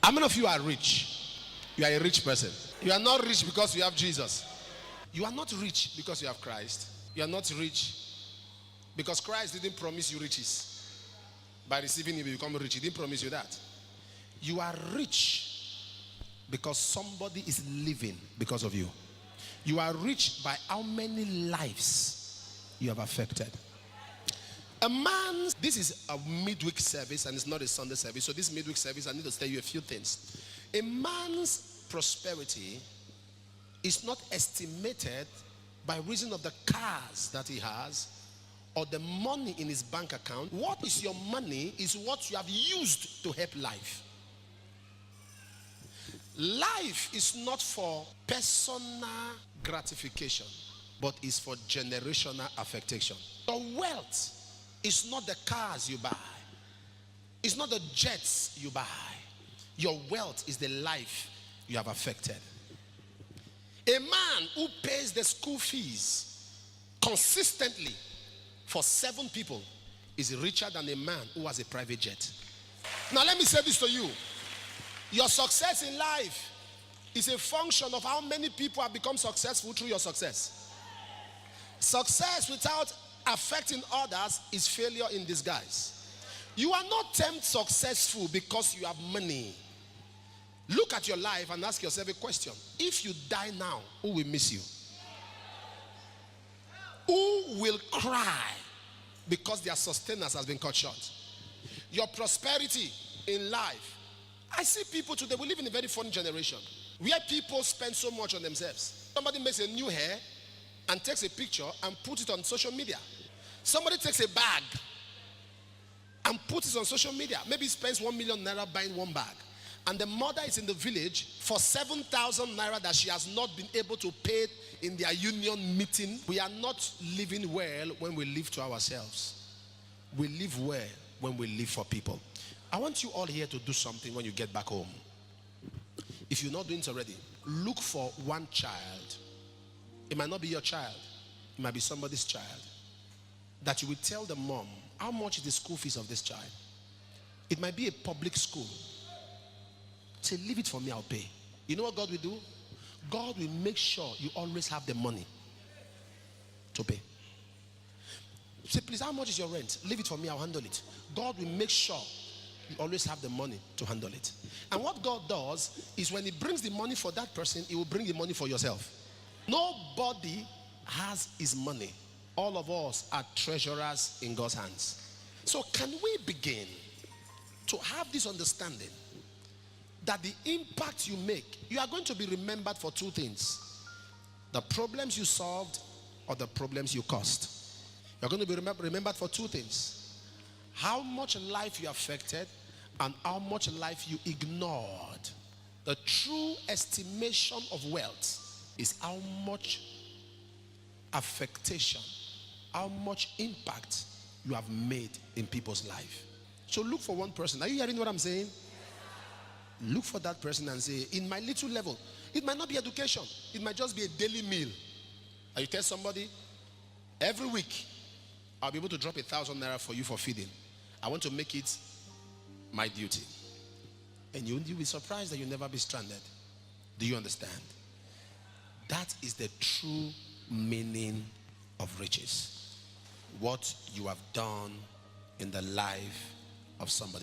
How many of you are rich? You are a rich person. You are not rich because you have Jesus. You are not rich because you have Christ. You are not rich because Christ didn't promise you riches. By receiving him, you become rich. He didn't promise you that. You are rich because somebody is living because of you. You are rich by how many lives you have affected. A man, this is a midweek service and it's not a Sunday service. So this midweek service, I need to tell you a few things. A man's prosperity is not estimated by reason of the cars that he has or the money in his bank account. What is your money is what you have used to help life. Life is not for personal gratification, but is for generational affectation. Your wealth is not the cars you buy. It's not the jets you buy. Your wealth is the life you have affected. A man who pays the school fees consistently for 7 people is richer than a man who has a private jet. Now let me say this to you. Your success in life is a function of how many people have become successful through your success. Success without affecting others is failure in disguise. You are not termed successful because you have money. Look at your life and ask yourself a question. If you die now, who will miss you? Who will cry because their sustenance has been cut short? Your prosperity in life. I see people today, we live in a very funny generation where people spend so much on themselves. Somebody makes a new hair and takes a picture and puts it on social media. Somebody takes a bag and puts it on social media. Maybe spends 1 million naira buying one bag. And the mother is in the village for 7,000 naira that she has not been able to pay in their union meeting. We are not living well when we live to ourselves. We live well when we live for people. I want you all here to do something when you get back home. If you're not doing it already, look for one child. It might not be your child. It might be somebody's child. That you will tell the mom, how much is the school fees of this child? It might be a public school. Say, leave it for me, I'll pay. You know what God will do? God will make sure you always have the money to pay. Say, please, how much is your rent? Leave it for me, I'll handle it. God will make sure you always have the money to handle it. And what God does is when he brings the money for that person, he will bring the money for yourself. Nobody has his money. All of us are treasurers in God's hands. So can we begin to have this understanding that the impact you make, you are going to be remembered for 2 things: the problems you solved or the problems you caused. You're going to be remembered for 2 things: how much life you affected and how much life you ignored. The true estimation of wealth is how much affectation, how much impact you have made in people's life. So look for one person. Are you hearing what I'm saying? Look for that person and say, in my little level, it might not be education, it might just be a daily meal. And you tell somebody, every week I'll be able to drop 1,000 naira for you for feeding. I want to make it my duty. And you'll be surprised that you'll never be stranded. Do you understand? That is the true meaning of riches. What you have done in the life of somebody.